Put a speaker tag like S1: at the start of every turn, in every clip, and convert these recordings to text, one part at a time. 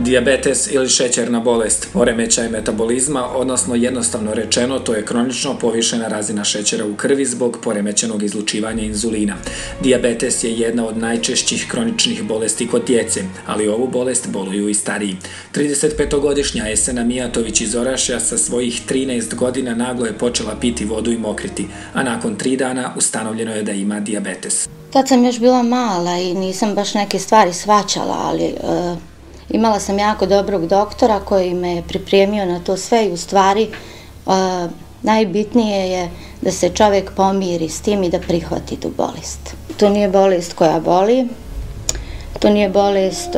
S1: Dijabetes ili šećerna bolest, poremećaj metabolizma, odnosno jednostavno rečeno to je kronično povišena razina šećera u krvi zbog poremećenog izlučivanja inzulina. Dijabetes je jedna od najčešćih kroničnih bolesti kod djece, ali ovu bolest boluju i stariji. 35-godišnja Esena Mijatović iz Orašja sa svojih 13 godina naglo je počela piti vodu i mokriti, a nakon 3 dana ustanovljeno je da ima dijabetes.
S2: Tad sam još bila mala i nisam baš neke stvari shvaćala, ali imala sam jako dobrog doktora koji me je pripremio na to sve i u stvari najbitnije je da se čovjek pomiri s tim i da prihvati tu bolest. To nije bolest koja boli, to nije bolest,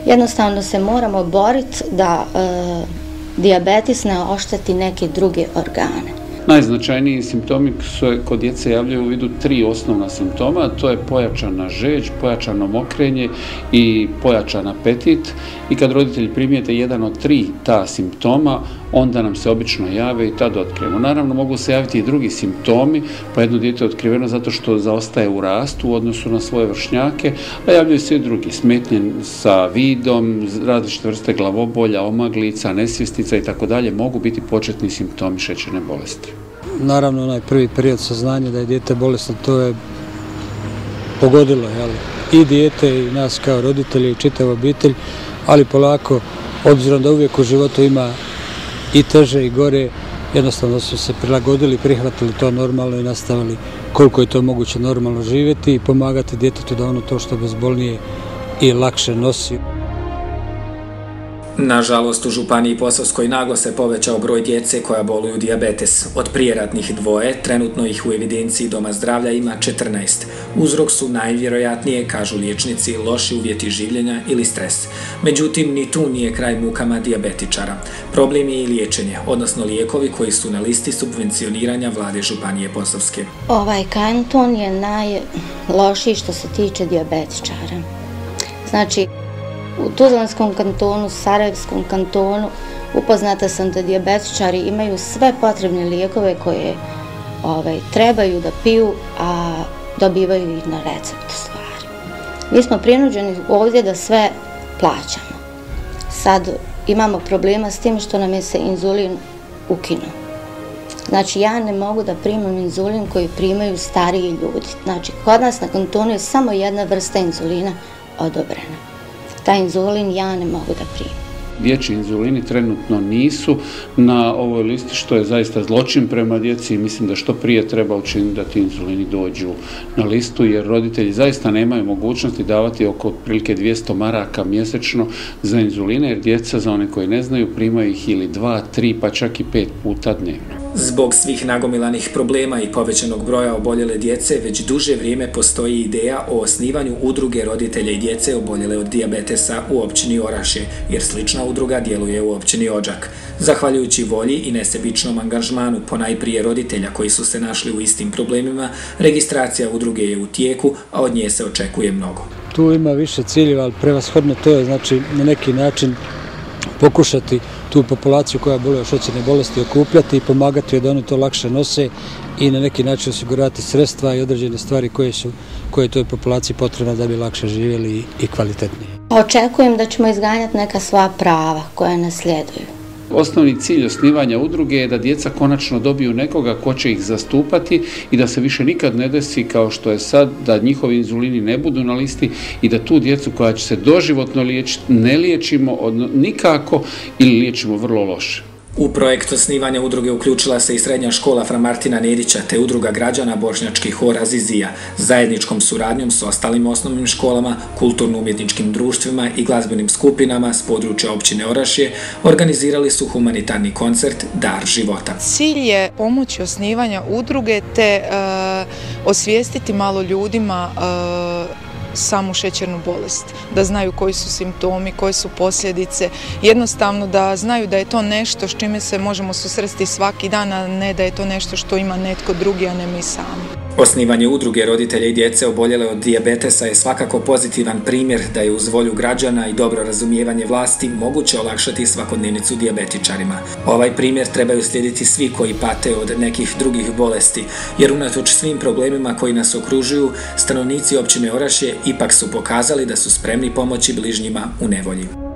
S2: jednostavno se moramo boriti da dijabetes ne ošteti neke druge organe.
S3: Najznačajniji simptomi se kod djece javljaju u vidu 3 osnovna simptoma, to je pojačana žeđ, pojačano mokrenje i pojačan apetit. I kad roditelji primijete jedan od 3 ta simptoma, onda nam se obično jave i tad otkrijemo. Naravno, mogu se javiti i drugi simptomi, pa jedno dijete je otkriveno zato što zaostaje u rastu u odnosu na svoje vršnjake, a javljaju se i drugi, smetnje sa vidom, različite vrste glavobolja, omaglica, nesvjestica i tako dalje, mogu biti početni simptomi šećerne bolesti.
S4: Naravno, onaj prvi period saznanja da je dijete bolesno, to je pogodilo i dijete i nas kao roditelji i čitavu obitelj, ali polako, obzirom da uvijek u životu ima i teže i gore, jednostavno su se prilagodili, prihvatili to normalno i nastavili koliko je to moguće normalno živjeti i pomagati djetetu da ono to što bezbolnije i lakše nosi.
S1: Nažalost, u Županiji Posavskoj naglo se povećao broj djece koja boluju dijabetes. Od prijeratnih 2, trenutno ih u evidenciji Doma zdravlja ima 14. Uzrok su najvjerojatnije, kažu liječnici, loši uvjeti življenja ili stres. Međutim, ni tu nije kraj mukama dijabetičara. Problem je i liječenje, odnosno lijekovi koji su na listi subvencioniranja vlade Županije Posavske.
S2: Ovaj kanton je najlošiji što se tiče dijabetičara. Znači, u Tuzlanskom kantonu, Sarajevskom kantonu upoznata sam da dijabetičari imaju sve potrebne lijekove koje trebaju da piju, a dobivaju ih na recept stvari. Mi smo prinuđeni ovdje da sve plaćamo. Sad imamo problema s tim što nam je se inzulin ukinuo. Znači ja ne mogu da primam inzulin koji primaju stariji ljudi. Znači kod nas na kantonu je samo jedna vrsta inzulina odobrena. Taj inzulin ja ne mogu da primim.
S3: Dječji inzulini trenutno nisu na ovoj listi, što je zaista zločin prema djeci i mislim da što prije treba učiniti da ti inzulini dođu na listu, jer roditelji zaista nemaju mogućnosti davati oko otprilike 200 maraka mjesečno za inzuline, jer djeca, za one koji ne znaju, primaju ih ili 2, 3 pa čak i 5 puta dnevno.
S1: Zbog svih nagomilanih problema i povećanog broja oboljele djece, već duže vrijeme postoji ideja o osnivanju udruge roditelja i djece oboljele od dijabetesa u općini Orašje, jer slična udruga djeluje u općini Odžak. Zahvaljujući volji i nesebičnom angažmanu ponajprije roditelja koji su se našli u istim problemima, registracija udruge je u tijeku, a od nje se očekuje mnogo.
S4: Tu ima više ciljeva, ali prevashodno to je znači na neki način pokušati tu populaciju koja boluje od šećerne bolesti okupljati i pomagati joj da oni to lakše nose i na neki način osigurati sredstva i određene stvari koje toj populaciji potrebno da bi lakše živjeli i kvalitetnije.
S2: Očekujem da ćemo izganjati neka svoja prava koja nasljeduju.
S3: Osnovni cilj osnivanja udruge je da djeca konačno dobiju nekoga ko će ih zastupati i da se više nikad ne desi kao što je sad, da njihovi inzulini ne budu na listi i da tu djecu koja će se doživotno liječiti ne liječimo nikako ili liječimo vrlo loše.
S1: U projekt osnivanja udruge uključila se i srednja škola Fra Martina Nedića te udruga građana Bošnjački hor Azizija. Zajedničkom suradnjom s ostalim osnovnim školama, kulturno-umjetničkim društvima i glazbenim skupinama s područja općine Orašje organizirali su humanitarni koncert Dar života.
S5: Cilj je pomoći osnivanja udruge te osvijestiti malo ljudima samu šećernu bolest, da znaju koji su simptomi, koje su posljedice, jednostavno da znaju da je to nešto s čime se možemo susresti svaki dan, a ne da je to nešto što ima netko drugi, a ne mi sami.
S1: Osnivanje udruge roditelja i djece oboljele od dijabetesa je svakako pozitivan primjer da je uz volju građana i dobro razumijevanje vlasti moguće olakšati svakodnevnicu dijabetičarima. Ovaj primjer trebaju slijediti svi koji pate od nekih drugih bolesti, jer unatoč svim problemima koji nas okružuju, stanovnici općine Orašje ipak su pokazali da su spremni pomoći bližnjima u nevolji.